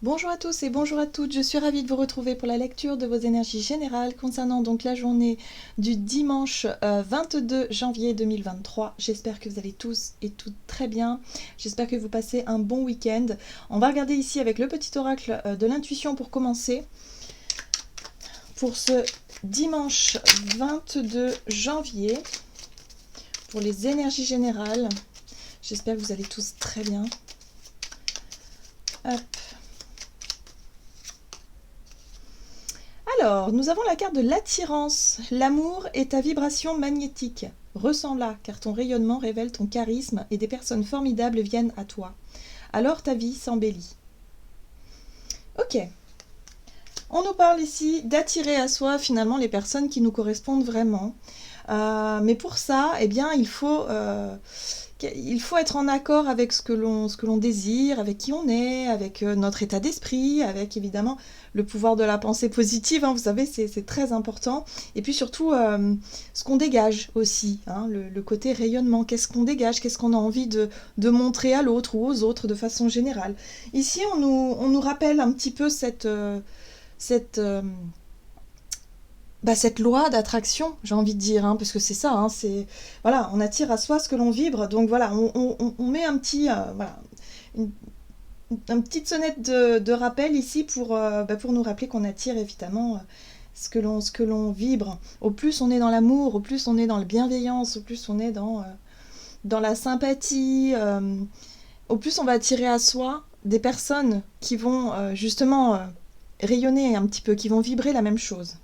Bonjour à tous et bonjour à toutes, je suis ravie de vous retrouver pour la lecture de vos énergies générales concernant donc la journée du dimanche 22 janvier 2023. J'espère que vous allez tous et toutes très bien, j'espère que vous passez un bon week-end. On va regarder ici avec le petit oracle de l'intuition pour commencer. Pour ce dimanche 22 janvier, pour les énergies générales, j'espère que vous allez tous très bien. Hop. Alors, nous avons la carte de l'attirance. L'amour est ta vibration magnétique. Ressens-la, car ton rayonnement révèle ton charisme et des personnes formidables viennent à toi. Alors ta vie s'embellit. Ok. On nous parle ici d'attirer à soi finalement les personnes qui nous correspondent vraiment. Mais pour ça, eh bien, il faut être en accord avec ce que l'on désire, avec qui on est, avec notre état d'esprit, avec évidemment le pouvoir de la pensée positive, hein, vous savez, c'est très important. Et puis surtout, ce qu'on dégage aussi, hein, le côté rayonnement, qu'est-ce qu'on dégage, qu'est-ce qu'on a envie de montrer à l'autre ou aux autres de façon générale. Ici, on nous rappelle un petit peu cette cette loi d'attraction, j'ai envie de dire, hein, parce que c'est ça, hein, c'est voilà, on attire à soi ce que l'on vibre, donc voilà, on met un petit, une, petite sonnette de rappel ici pour nous rappeler qu'on attire évidemment ce que l'on vibre. Au plus on est dans l'amour, au plus on est dans la bienveillance, au plus on est dans la sympathie, au plus on va attirer à soi des personnes qui vont justement rayonner un petit peu, qui vont vibrer la même chose.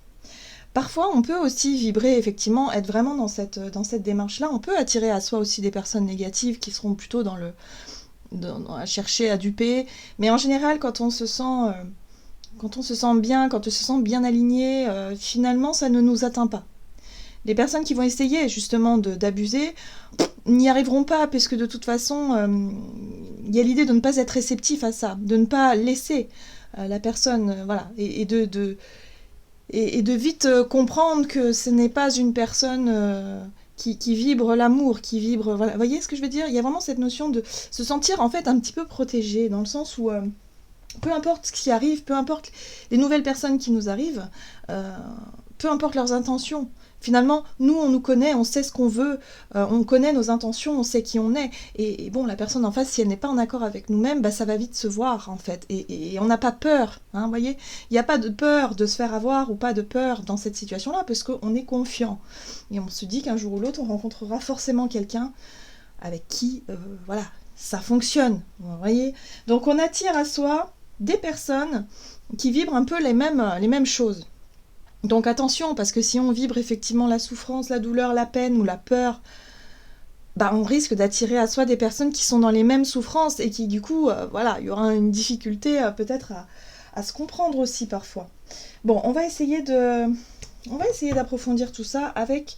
Parfois, on peut aussi vibrer, effectivement, être vraiment dans cette démarche-là. On peut attirer à soi aussi des personnes négatives qui seront plutôt à chercher à duper. Mais en général, quand on se sent bien, quand on se sent bien aligné, finalement, ça ne nous atteint pas. Les personnes qui vont essayer justement d'abuser n'y arriveront pas, puisque de toute façon, il y a l'idée de ne pas être réceptif à ça, de ne pas laisser la personne, voilà, et de vite comprendre que ce n'est pas une personne qui vibre l'amour, qui vibre... Voilà. Vous voyez ce que je veux dire? Il y a vraiment cette notion de se sentir en fait un petit peu protégé, dans le sens où peu importe ce qui arrive, peu importe les nouvelles personnes qui nous arrivent, peu importe leurs intentions. Finalement, nous, on nous connaît, on sait ce qu'on veut, on connaît nos intentions, on sait qui on est. Et bon, la personne en face, si elle n'est pas en accord avec nous-mêmes, bah, ça va vite se voir, en fait. Et on n'a pas peur, hein, vous voyez. Il n'y a pas de peur de se faire avoir ou pas de peur dans cette situation-là, parce qu'on est confiant. Et on se dit qu'un jour ou l'autre, on rencontrera forcément quelqu'un avec qui, voilà, ça fonctionne, vous voyez. Donc on attire à soi des personnes qui vibrent un peu les mêmes choses. Donc attention, parce que si on vibre effectivement la souffrance, la douleur, la peine ou la peur, bah on risque d'attirer à soi des personnes qui sont dans les mêmes souffrances et qui du coup, voilà, il y aura une difficulté peut-être à se comprendre aussi parfois. Bon, on va essayer d'approfondir tout ça avec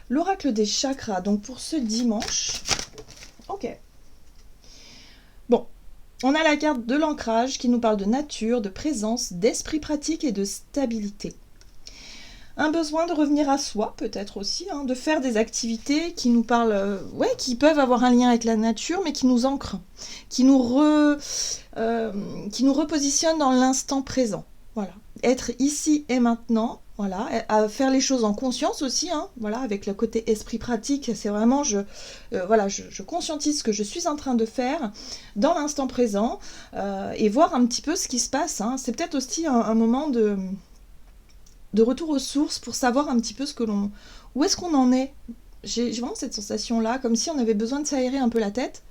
l'oracle des chakras, donc pour ce dimanche. Ok. Bon, on a la carte de l'ancrage qui nous parle de nature, de présence, d'esprit pratique et de stabilité. Un besoin de revenir à soi, peut-être aussi, hein, de faire des activités qui nous parlent, qui peuvent avoir un lien avec la nature, mais qui nous ancrent, qui nous repositionnent dans l'instant présent. Voilà. Être ici et maintenant, voilà, à faire les choses en conscience aussi, hein, voilà, avec le côté esprit pratique, c'est vraiment, je conscientise ce que je suis en train de faire dans l'instant présent et voir un petit peu ce qui se passe. Hein. C'est peut-être aussi un moment de retour aux sources pour savoir un petit peu où est-ce qu'on en est. J'ai vraiment cette sensation-là, comme si on avait besoin de s'aérer un peu la tête,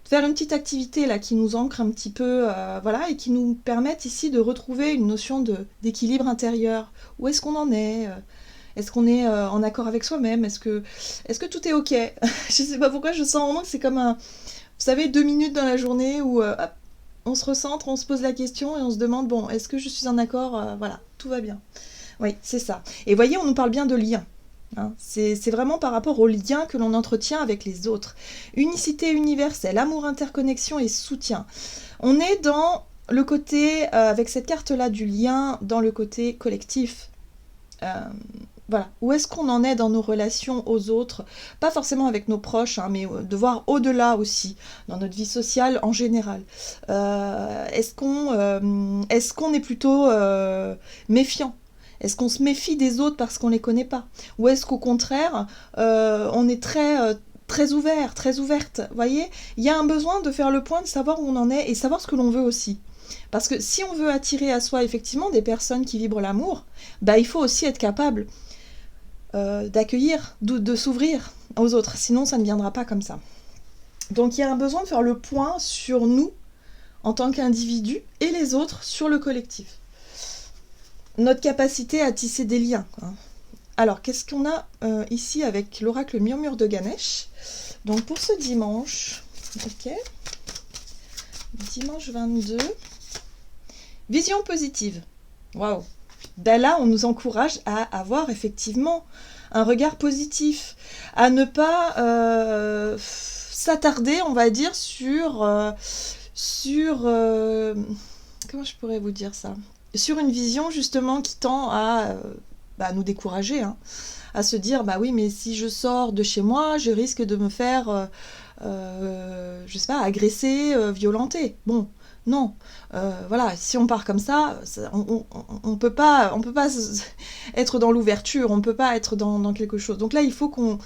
de faire une petite activité là qui nous ancre un petit peu, voilà, et qui nous permette ici de retrouver une notion d'équilibre intérieur. Où est-ce qu'on en est Est-ce qu'on est en accord avec soi-même Est-ce que tout est ok? Je sais pas pourquoi, je sens vraiment que c'est comme vous savez, 2 minutes dans la journée où hop, on se recentre, on se pose la question et on se demande, bon, est-ce que je suis en accord? Voilà, tout va bien. Oui, c'est ça. Et voyez, on nous parle bien de lien. Hein. C'est vraiment par rapport aux liens que l'on entretient avec les autres. Unicité universelle, amour, interconnexion et soutien. On est dans le côté, avec cette carte-là du lien, dans le côté collectif. voilà, où est-ce qu'on en est dans nos relations aux autres, pas forcément avec nos proches, hein, mais de voir au-delà aussi, dans notre vie sociale en général. Est-ce qu'on est plutôt méfiant? Est-ce qu'on se méfie des autres parce qu'on les connaît pas? Ou est-ce qu'au contraire, on est très ouvert, très ouverte? Vous voyez, il y a un besoin de faire le point, de savoir où on en est et savoir ce que l'on veut aussi. Parce que si on veut attirer à soi effectivement des personnes qui vibrent l'amour, bah, il faut aussi être capable d'accueillir, de s'ouvrir aux autres. Sinon, ça ne viendra pas comme ça. Donc il y a un besoin de faire le point sur nous en tant qu'individus et les autres sur le collectif. Notre capacité à tisser des liens, quoi. Alors, qu'est-ce qu'on a ici avec l'oracle Murmure de Ganesh? Donc pour ce dimanche, ok, dimanche 22, vision positive. Waouh! Ben là, on nous encourage à avoir effectivement un regard positif, à ne pas s'attarder, on va dire, sur comment je pourrais vous dire ça? Sur une vision justement qui tend à nous décourager, hein, à se dire bah oui, mais si je sors de chez moi, je risque de me faire je sais pas, agresser, violenter. Bon, non, voilà, si on part comme ça, on peut pas être dans l'ouverture, on peut pas être dans quelque chose. Donc là, il faut qu'on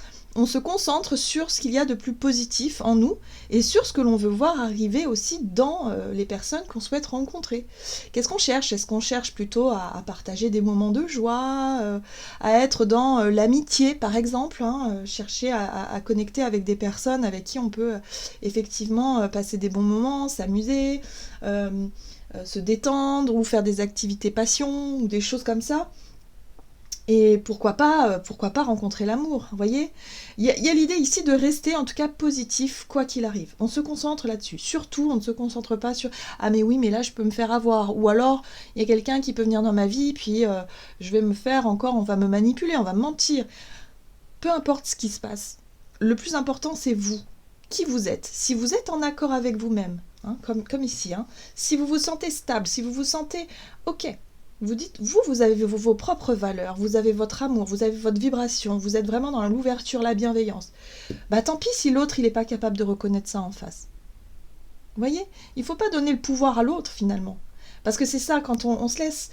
se concentre sur ce qu'il y a de plus positif en nous et sur ce que l'on veut voir arriver aussi dans les personnes qu'on souhaite rencontrer. Qu'est-ce qu'on cherche? Est-ce qu'on cherche plutôt à partager des moments de joie, à être dans l'amitié par exemple, hein, chercher à connecter avec des personnes avec qui on peut effectivement passer des bons moments, s'amuser, se détendre ou faire des activités passion ou des choses comme ça. Et pourquoi pas rencontrer l'amour, vous voyez? Il y a l'idée ici de rester en tout cas positif, quoi qu'il arrive. On se concentre là-dessus. Surtout, on ne se concentre pas sur « Ah mais oui, mais là, je peux me faire avoir. » Ou alors, il y a quelqu'un qui peut venir dans ma vie, puis je vais me faire encore, on va me manipuler, on va me mentir. Peu importe ce qui se passe. Le plus important, c'est vous. Qui vous êtes. Si vous êtes en accord avec vous-même, hein, comme ici, hein, si vous vous sentez stable, si vous vous sentez « Ok », vous dites, vous avez vos propres valeurs, vous avez votre amour, vous avez votre vibration, vous êtes vraiment dans l'ouverture, la bienveillance. Bah tant pis si l'autre, il n'est pas capable de reconnaître ça en face. Vous voyez? Il ne faut pas donner le pouvoir à l'autre, finalement. Parce que c'est ça, quand on se laisse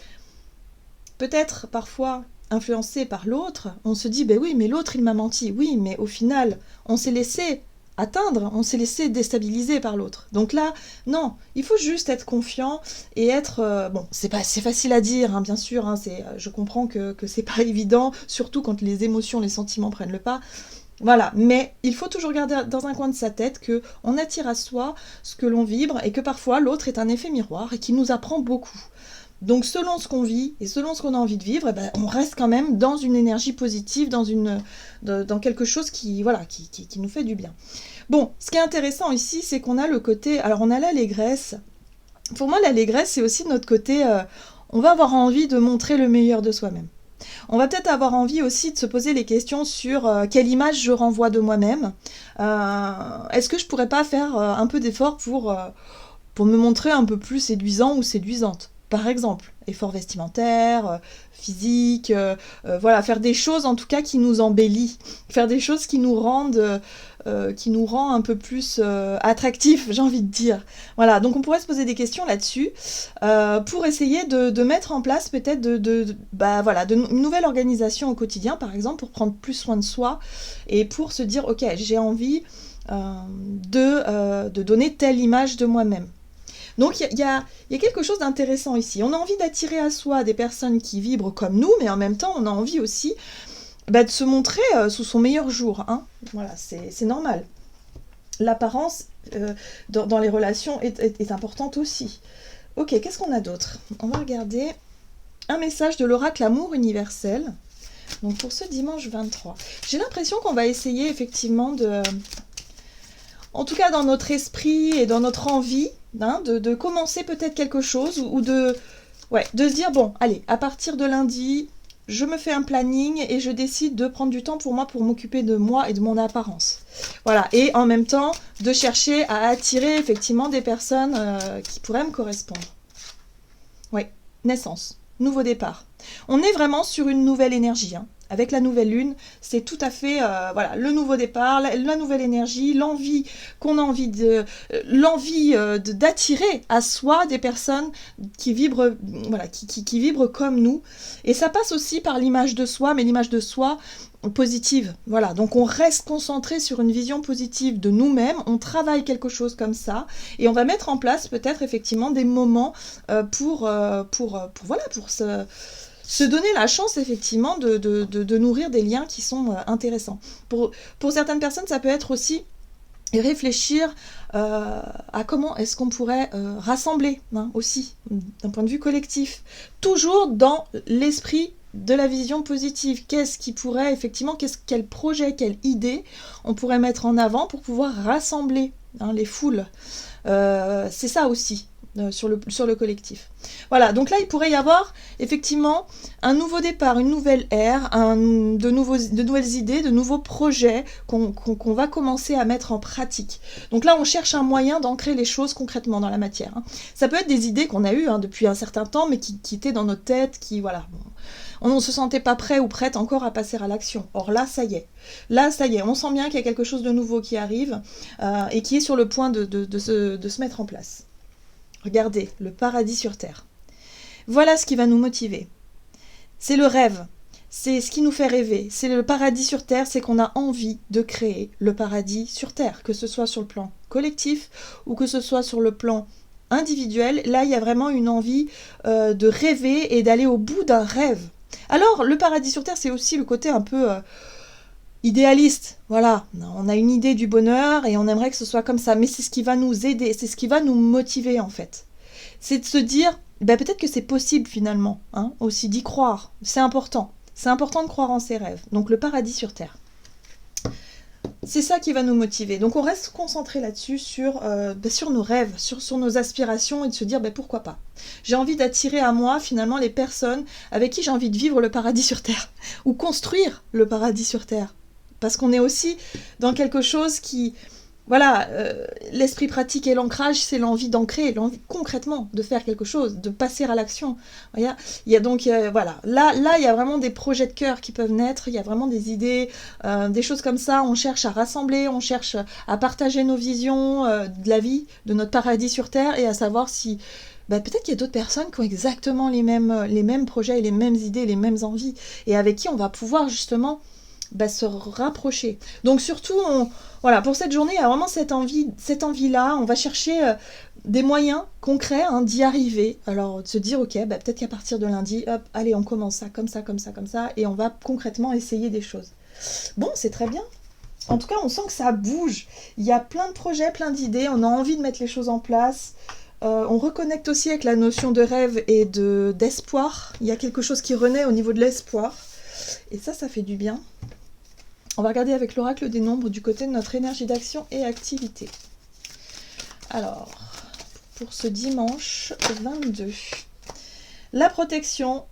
peut-être parfois influencé par l'autre, on se dit, ben oui, mais l'autre, il m'a menti. Oui, mais au final, on s'est laissé atteindre, on s'est laissé déstabiliser par l'autre. Donc là, non, il faut juste être confiant et être... bon, c'est facile à dire, hein, bien sûr, hein, je comprends que c'est pas évident, surtout quand les émotions, les sentiments prennent le pas. Voilà, mais il faut toujours garder dans un coin de sa tête qu'on attire à soi ce que l'on vibre et que parfois l'autre est un effet miroir et qu'il nous apprend beaucoup. Donc selon ce qu'on vit et selon ce qu'on a envie de vivre, on reste quand même dans une énergie positive, dans quelque chose qui nous fait du bien. Bon, ce qui est intéressant ici, c'est qu'on a le côté... Alors on a l'allégresse. Pour moi, l'allégresse, c'est aussi notre côté... on va avoir envie de montrer le meilleur de soi-même. On va peut-être avoir envie aussi de se poser les questions sur quelle image je renvoie de moi-même. Est-ce que je pourrais pas faire un peu d'effort pour me montrer un peu plus séduisant ou séduisante ? Par exemple, effort vestimentaire, physique, voilà, faire des choses en tout cas qui nous embellissent, faire des choses qui nous rend un peu plus attractifs, j'ai envie de dire. Voilà, donc on pourrait se poser des questions là-dessus pour essayer de mettre en place peut-être une nouvelle organisation au quotidien, par exemple, pour prendre plus soin de soi et pour se dire, ok, j'ai envie de donner telle image de moi-même. Donc il y a quelque chose d'intéressant ici. On a envie d'attirer à soi des personnes qui vibrent comme nous, mais en même temps, on a envie aussi de se montrer sous son meilleur jour. Hein. Voilà, c'est normal. L'apparence dans les relations est importante aussi. Ok, qu'est-ce qu'on a d'autre? On va regarder un message de l'oracle Amour universel. Donc pour ce dimanche 23. J'ai l'impression qu'on va essayer effectivement en tout cas dans notre esprit et dans notre envie, hein, de commencer peut-être quelque chose ou de se dire, bon, allez, à partir de lundi, je me fais un planning et je décide de prendre du temps pour moi pour m'occuper de moi et de mon apparence. Voilà, et en même temps, de chercher à attirer effectivement des personnes qui pourraient me correspondre. Oui, naissance, nouveau départ. On est vraiment sur une nouvelle énergie, hein. avec la nouvelle lune, c'est tout à fait voilà, le nouveau départ, la nouvelle énergie, l'envie qu'on a envie d'attirer à soi des personnes qui vibrent, voilà, qui vibrent comme nous. Et ça passe aussi par l'image de soi, mais l'image de soi positive. Voilà, donc on reste concentré sur une vision positive de nous-mêmes, on travaille quelque chose comme ça, et on va mettre en place peut-être effectivement des moments pour se donner la chance effectivement de nourrir des liens qui sont intéressants. Pour certaines personnes, ça peut être aussi réfléchir à comment est-ce qu'on pourrait rassembler aussi, d'un point de vue collectif, toujours dans l'esprit de la vision positive. Qu'est-ce qui pourrait effectivement, quel projet, quelle idée on pourrait mettre en avant pour pouvoir rassembler les foules. C'est ça aussi. Sur le collectif. Voilà, donc là il pourrait y avoir effectivement un nouveau départ, une nouvelle ère, de nouvelles idées, de nouveaux projets qu'on va commencer à mettre en pratique. Donc là on cherche un moyen d'ancrer les choses concrètement dans la matière. Ça peut être des idées qu'on a eues depuis un certain temps mais qui étaient dans notre tête, qui voilà, on ne se sentait pas prêt ou prête encore à passer à l'action. Or là ça y est, on sent bien qu'il y a quelque chose de nouveau qui arrive et qui est sur le point de se mettre en place. Regardez, le paradis sur Terre. Voilà ce qui va nous motiver. C'est le rêve, c'est ce qui nous fait rêver. C'est le paradis sur Terre, c'est qu'on a envie de créer le paradis sur Terre, que ce soit sur le plan collectif ou que ce soit sur le plan individuel. Là, il y a vraiment une envie de rêver et d'aller au bout d'un rêve. Alors, le paradis sur Terre, c'est aussi le côté un peu idéaliste. Voilà, on a une idée du bonheur et on aimerait que ce soit comme ça, mais c'est ce qui va nous aider, c'est ce qui va nous motiver en fait. C'est de se dire, peut-être que c'est possible finalement, aussi d'y croire, c'est important de croire en ses rêves. Donc le paradis sur Terre. C'est ça qui va nous motiver. Donc on reste concentré là-dessus sur nos rêves, sur nos aspirations et de se dire pourquoi pas. J'ai envie d'attirer à moi finalement les personnes avec qui j'ai envie de vivre le paradis sur Terre ou construire le paradis sur Terre. Parce qu'on est aussi dans quelque chose qui... Voilà, l'esprit pratique et l'ancrage, c'est l'envie d'ancrer, l'envie concrètement de faire quelque chose, de passer à l'action. Il y a donc, voilà, là, il y a vraiment des projets de cœur qui peuvent naître, il y a vraiment des idées, des choses comme ça. On cherche à rassembler, on cherche à partager nos visions de la vie, de notre paradis sur Terre, et à savoir si... peut-être qu'il y a d'autres personnes qui ont exactement les mêmes projets, les mêmes idées, les mêmes envies, et avec qui on va pouvoir justement... se rapprocher. Donc surtout, voilà, pour cette journée, il y a vraiment cette envie-là. On va chercher des moyens concrets d'y arriver. Alors, de se dire, ok, peut-être qu'à partir de lundi, hop, allez, on commence ça, comme ça, et on va concrètement essayer des choses. Bon, c'est très bien. En tout cas, on sent que ça bouge. Il y a plein de projets, plein d'idées. On a envie de mettre les choses en place. On reconnecte aussi avec la notion de rêve et d'espoir. Il y a quelque chose qui renaît au niveau de l'espoir. Et ça fait du bien. On va regarder avec l'oracle des nombres du côté de notre énergie d'action et activité. Alors, pour ce dimanche 22, la protection,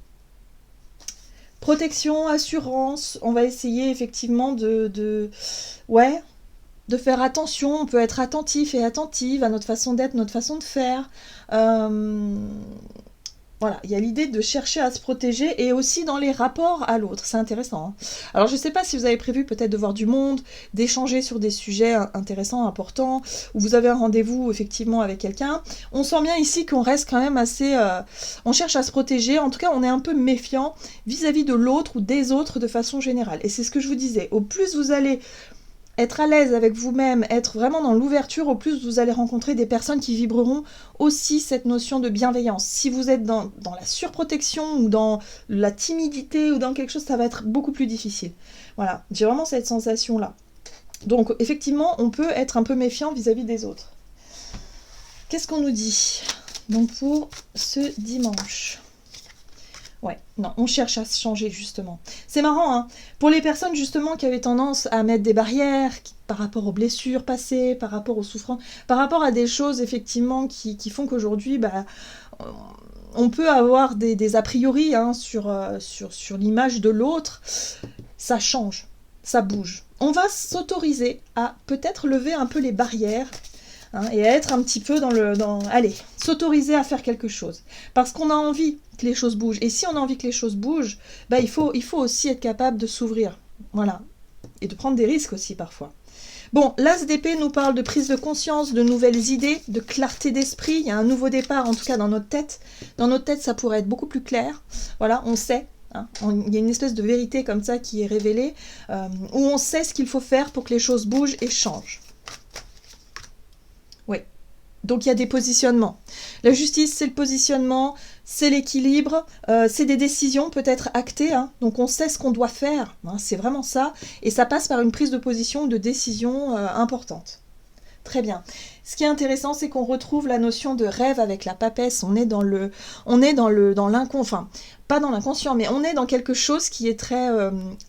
assurance, on va essayer effectivement de faire attention. On peut être attentif et attentive à notre façon d'être, notre façon de faire. Voilà, il y a l'idée de chercher à se protéger et aussi dans les rapports à l'autre, c'est intéressant. Alors je ne sais pas si vous avez prévu peut-être de voir du monde, d'échanger sur des sujets intéressants, importants, ou vous avez un rendez-vous effectivement avec quelqu'un. On sent bien ici qu'on reste quand même assez... on cherche à se protéger, en tout cas on est un peu méfiant vis-à-vis de l'autre ou des autres de façon générale. Et c'est ce que je vous disais, au plus vous allez... être à l'aise avec vous-même, être vraiment dans l'ouverture, au plus vous allez rencontrer des personnes qui vibreront aussi cette notion de bienveillance. Si vous êtes dans la surprotection ou dans la timidité ou dans quelque chose, ça va être beaucoup plus difficile. Voilà, j'ai vraiment cette sensation-là. Donc effectivement, on peut être un peu méfiant vis-à-vis des autres. Qu'est-ce qu'on nous dit donc pour ce dimanche ? Ouais, non, on cherche à se changer justement. C'est marrant, pour les personnes justement qui avaient tendance à mettre des barrières par rapport aux blessures passées, par rapport aux souffrances, par rapport à des choses effectivement qui font qu'aujourd'hui, on peut avoir des a priori sur l'image de l'autre. Ça change, ça bouge. On va s'autoriser à peut-être lever un peu les barrières, hein, et à être un petit peu allez, s'autoriser à faire quelque chose. Parce qu'on a envie que les choses bougent. Et si on a envie que les choses bougent, bah, il faut aussi être capable de s'ouvrir. Voilà. Et de prendre des risques aussi parfois. Bon, l'As d'épée nous parle de prise de conscience, de nouvelles idées, de clarté d'esprit. Il y a un nouveau départ, en tout cas dans notre tête. Dans notre tête, ça pourrait être beaucoup plus clair. Voilà, on sait. Hein, il y a une espèce de vérité comme ça qui est révélée, où on sait ce qu'il faut faire pour que les choses bougent et changent. Oui. Donc il y a des positionnements. La justice, c'est le positionnement, c'est l'équilibre, c'est des décisions peut-être actées, hein, donc on sait ce qu'on doit faire, hein, c'est vraiment ça, et ça passe par une prise de position, de décision importante. Très bien. Ce qui est intéressant, c'est qu'on retrouve la notion de rêve avec la papesse. On est dans l'inconscient, enfin, pas dans l'inconscient, mais on est dans quelque chose qui est très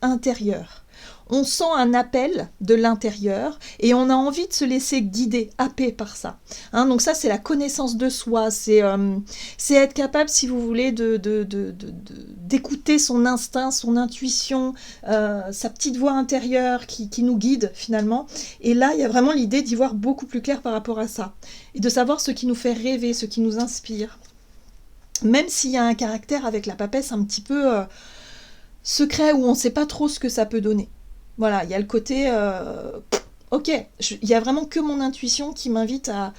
intérieur. On sent un appel de l'intérieur et on a envie de se laisser guider, happer par ça. Hein, donc ça, c'est la connaissance de soi, c'est être capable, si vous voulez, d'écouter son instinct, son intuition, sa petite voix intérieure qui nous guide finalement. Et là, il y a vraiment l'idée d'y voir beaucoup plus clair par rapport à ça. Et de savoir ce qui nous fait rêver, ce qui nous inspire. Même s'il y a un caractère avec la papesse un petit peu secret où on ne sait pas trop ce que ça peut donner. Voilà, il y a le côté, ok, il y a vraiment que mon intuition qui m'invite à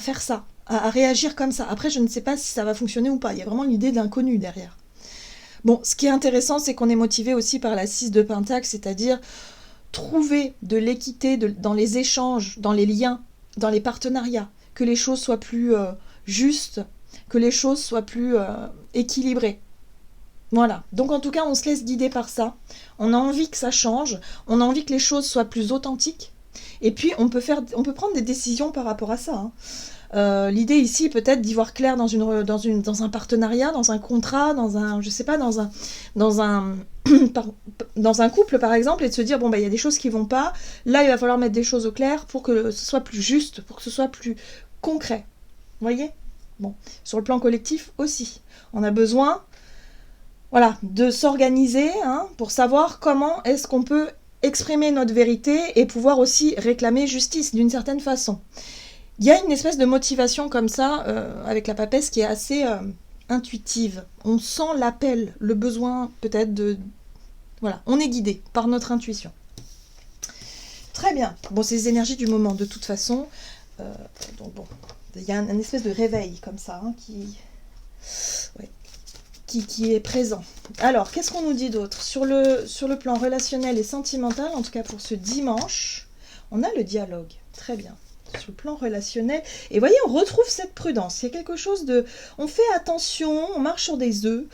faire ça, à réagir comme ça. Après, je ne sais pas si ça va fonctionner ou pas. Il y a vraiment l'idée de l'inconnu derrière. Bon, ce qui est intéressant, c'est qu'on est motivé aussi par la 6 de Pentacle, c'est-à-dire trouver de l'équité dans les échanges, dans les liens, dans les partenariats, que les choses soient plus justes, que les choses soient plus équilibrées. Voilà, donc en tout cas on se laisse guider par ça, on a envie que ça change, on a envie que les choses soient plus authentiques, et puis on peut prendre des décisions par rapport à ça. Hein. L'idée ici peut-être d'y voir clair dans un partenariat, dans un contrat, dans un couple par exemple, et de se dire bon bah il y a des choses qui vont pas, là il va falloir mettre des choses au clair pour que ce soit plus juste, pour que ce soit plus concret. Vous voyez ? Bon, sur le plan collectif aussi, on a besoin de s'organiser pour savoir comment est-ce qu'on peut exprimer notre vérité et pouvoir aussi réclamer justice d'une certaine façon. Il y a une espèce de motivation comme ça avec la papesse qui est assez intuitive. On sent l'appel, le besoin peut-être de... Voilà, on est guidé par notre intuition. Très bien. Bon, c'est les énergies du moment de toute façon. Donc bon, il y a une espèce de réveil comme ça qui est présent. Alors, qu'est-ce qu'on nous dit d'autre ? Sur le plan relationnel et sentimental, en tout cas pour ce dimanche, on a le dialogue. Très bien. Sur le plan relationnel. Et vous voyez, on retrouve cette prudence. Il y a quelque chose de... On fait attention, on marche sur des œufs.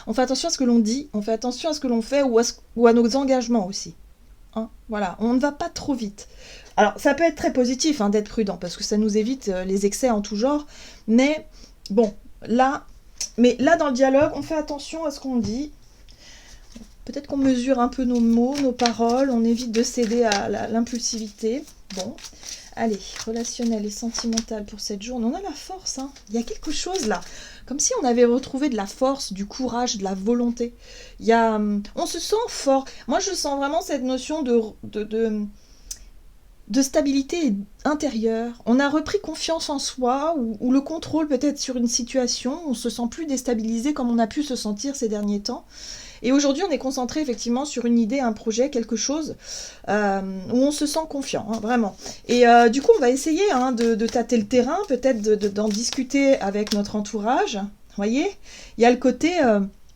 On fait attention à ce que l'on dit, on fait attention à ce que l'on fait ou à nos engagements aussi. Hein, voilà, on ne va pas trop vite. Alors, ça peut être très positif d'être prudent, parce que ça nous évite les excès en tout genre. Mais, bon, là, dans le dialogue, on fait attention à ce qu'on dit. Peut-être qu'on mesure un peu nos mots, nos paroles, on évite de céder à l'impulsivité. Bon, allez, relationnel et sentimental pour cette journée. On a la force, il y a quelque chose là. Comme si on avait retrouvé de la force, du courage, de la volonté. On se sent fort. Moi, je sens vraiment cette notion de stabilité intérieure. On a repris confiance en soi, ou le contrôle peut-être sur une situation. On se sent plus déstabilisé comme on a pu se sentir ces derniers temps. Et aujourd'hui, on est concentré effectivement sur une idée, un projet, quelque chose où on se sent confiant, vraiment. Et du coup, on va essayer de tâter le terrain, peut-être d'en discuter avec notre entourage. Vous voyez ? Il y a le côté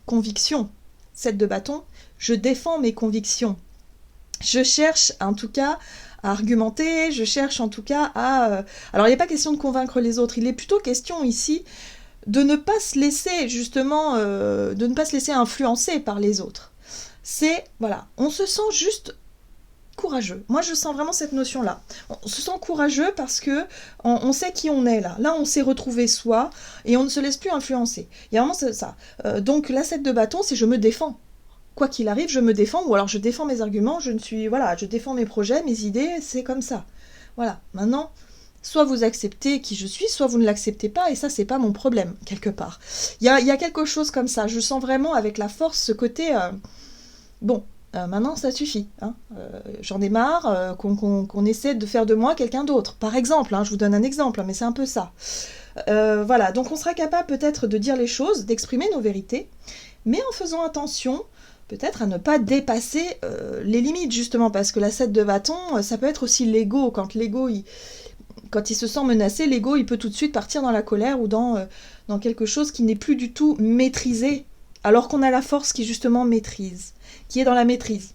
conviction. 7 de bâton, je défends mes convictions. Je cherche en tout cas à argumenter, je cherche en tout cas à... Alors, il n'est pas question de convaincre les autres, il est plutôt question ici de ne pas se laisser, justement, de ne pas se laisser influencer par les autres. C'est, on se sent juste courageux. Moi, je sens vraiment cette notion-là. On se sent courageux parce que on sait qui on est, là. Là, on s'est retrouvé soi et on ne se laisse plus influencer. Il y a vraiment ça. Donc, la 7 de bâton, c'est je me défends. Quoi qu'il arrive, je me défends, ou alors je défends mes arguments, je défends mes projets, mes idées, c'est comme ça. Voilà, maintenant, soit vous acceptez qui je suis, soit vous ne l'acceptez pas, et ça, c'est pas mon problème, quelque part. Il y a quelque chose comme ça, je sens vraiment avec la force ce côté, Maintenant, ça suffit. Hein. J'en ai marre qu'on essaie de faire de moi quelqu'un d'autre. Par exemple, hein, je vous donne un exemple, hein, mais c'est un peu ça. Voilà, donc on sera capable peut-être de dire les choses, d'exprimer nos vérités, mais en faisant attention peut-être à ne pas dépasser les limites, justement, parce que la 7 de bâton, ça peut être aussi l'ego. Quand il se sent menacé, l'ego, il peut tout de suite partir dans la colère ou dans quelque chose qui n'est plus du tout maîtrisé, alors qu'on a la force qui, justement, maîtrise, qui est dans la maîtrise.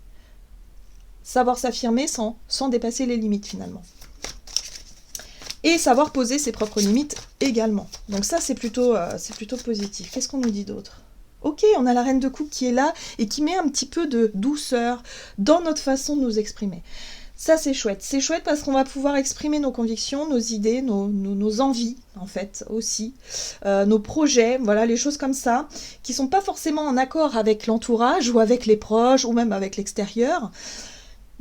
Savoir s'affirmer sans dépasser les limites, finalement. Et savoir poser ses propres limites également. Donc ça, c'est plutôt positif. Qu'est-ce qu'on nous dit d'autre ? Ok, on a la reine de coupe qui est là et qui met un petit peu de douceur dans notre façon de nous exprimer. Ça, c'est chouette. C'est chouette parce qu'on va pouvoir exprimer nos convictions, nos idées, nos envies, en fait, aussi. Nos projets, voilà, les choses comme ça, qui sont pas forcément en accord avec l'entourage ou avec les proches ou même avec l'extérieur.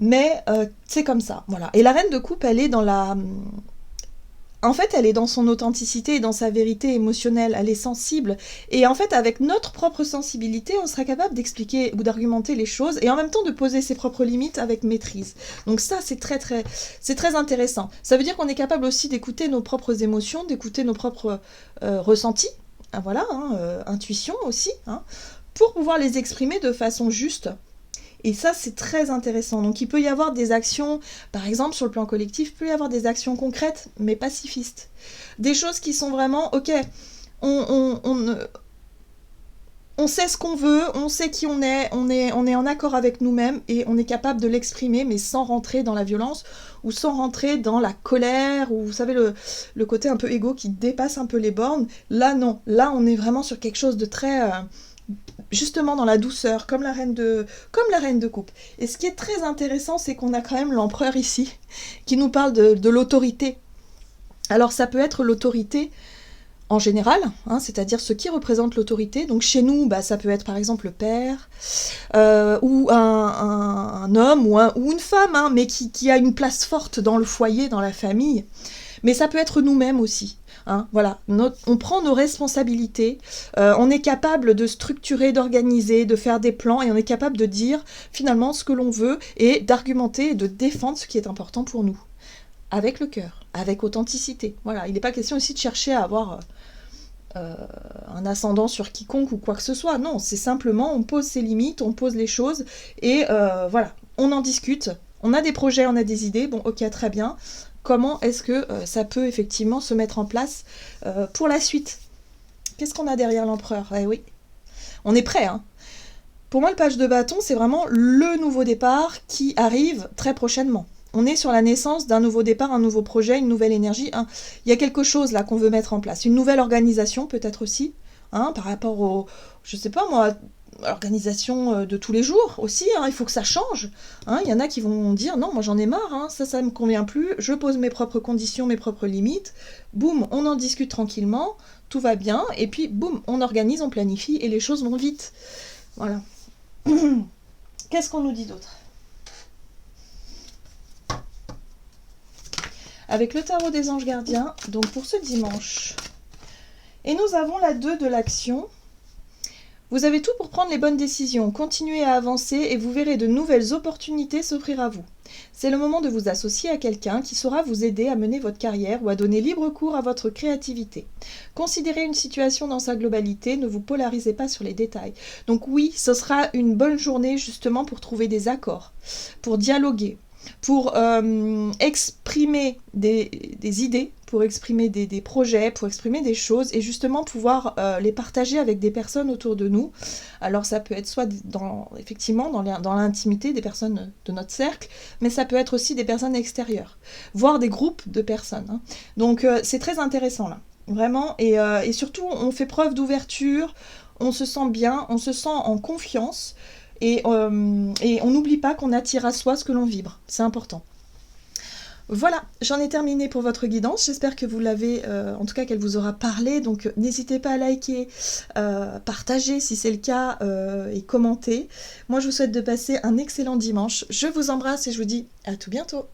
Mais c'est comme ça, voilà. Et la reine de coupe, elle est dans la... En fait, elle est dans son authenticité et dans sa vérité émotionnelle, elle est sensible. Et en fait, avec notre propre sensibilité, on sera capable d'expliquer ou d'argumenter les choses et en même temps de poser ses propres limites avec maîtrise. Donc ça, c'est très intéressant. Ça veut dire qu'on est capable aussi d'écouter nos propres émotions, d'écouter nos propres ressentis, voilà, intuition aussi, pour pouvoir les exprimer de façon juste. Et ça, c'est très intéressant. Donc, il peut y avoir des actions, par exemple, sur le plan collectif, il peut y avoir des actions concrètes, mais pacifistes. Des choses qui sont vraiment, ok, on sait ce qu'on veut, on sait qui on est en accord avec nous-mêmes, et on est capable de l'exprimer, mais sans rentrer dans la violence, ou sans rentrer dans la colère, ou vous savez, le côté un peu égo qui dépasse un peu les bornes. Là, non. Là, on est vraiment sur quelque chose de très... justement dans la douceur, comme la reine de coupe. Et ce qui est très intéressant, c'est qu'on a quand même l'empereur ici, qui nous parle de l'autorité. Alors ça peut être l'autorité en général, c'est-à-dire ce qui représente l'autorité. Donc chez nous, ça peut être par exemple le père, ou un homme, ou une femme, mais qui a une place forte dans le foyer, dans la famille. Mais ça peut être nous-mêmes aussi. Voilà, on prend nos responsabilités, on est capable de structurer, d'organiser, de faire des plans, et on est capable de dire finalement ce que l'on veut et d'argumenter et de défendre ce qui est important pour nous. Avec le cœur, avec authenticité. Voilà, il n'est pas question ici de chercher à avoir un ascendant sur quiconque ou quoi que ce soit. Non, c'est simplement on pose ses limites, on pose les choses et voilà, on en discute. On a des projets, on a des idées, bon ok, très bien. Comment est-ce que ça peut effectivement se mettre en place pour la suite ? Qu'est-ce qu'on a derrière l'empereur ? Eh oui, on est prêt. Pour moi, le page de bâton, c'est vraiment le nouveau départ qui arrive très prochainement. On est sur la naissance d'un nouveau départ, un nouveau projet, une nouvelle énergie. Il y a quelque chose là qu'on veut mettre en place. Une nouvelle organisation peut-être aussi, par rapport au, je sais pas moi, organisation de tous les jours aussi, il faut que ça change. Il y en a qui vont dire non, moi j'en ai marre, ça me convient plus, je pose mes propres conditions, mes propres limites, boum, on en discute tranquillement, tout va bien, et puis boum, on organise, on planifie, et les choses vont vite. Voilà. Qu'est-ce qu'on nous dit d'autre ? Avec le tarot des anges gardiens, donc pour ce dimanche. Et nous avons la 2 de l'action. Vous avez tout pour prendre les bonnes décisions, continuez à avancer et vous verrez de nouvelles opportunités s'offrir à vous. C'est le moment de vous associer à quelqu'un qui saura vous aider à mener votre carrière ou à donner libre cours à votre créativité. Considérez une situation dans sa globalité, ne vous polarisez pas sur les détails. Donc oui, ce sera une bonne journée justement pour trouver des accords, pour dialoguer, pour exprimer des idées, pour exprimer des projets, pour exprimer des choses et justement pouvoir les partager avec des personnes autour de nous. Alors ça peut être soit effectivement dans l'intimité des personnes de notre cercle, mais ça peut être aussi des personnes extérieures, voire des groupes de personnes. Donc c'est très intéressant là, vraiment, et surtout on fait preuve d'ouverture, on se sent bien, on se sent en confiance. Et on n'oublie pas qu'on attire à soi ce que l'on vibre. C'est important. Voilà, j'en ai terminé pour votre guidance. J'espère que vous l'avez, en tout cas qu'elle vous aura parlé. Donc n'hésitez pas à liker, partager si c'est le cas et commenter. Moi je vous souhaite de passer un excellent dimanche. Je vous embrasse et je vous dis à tout bientôt.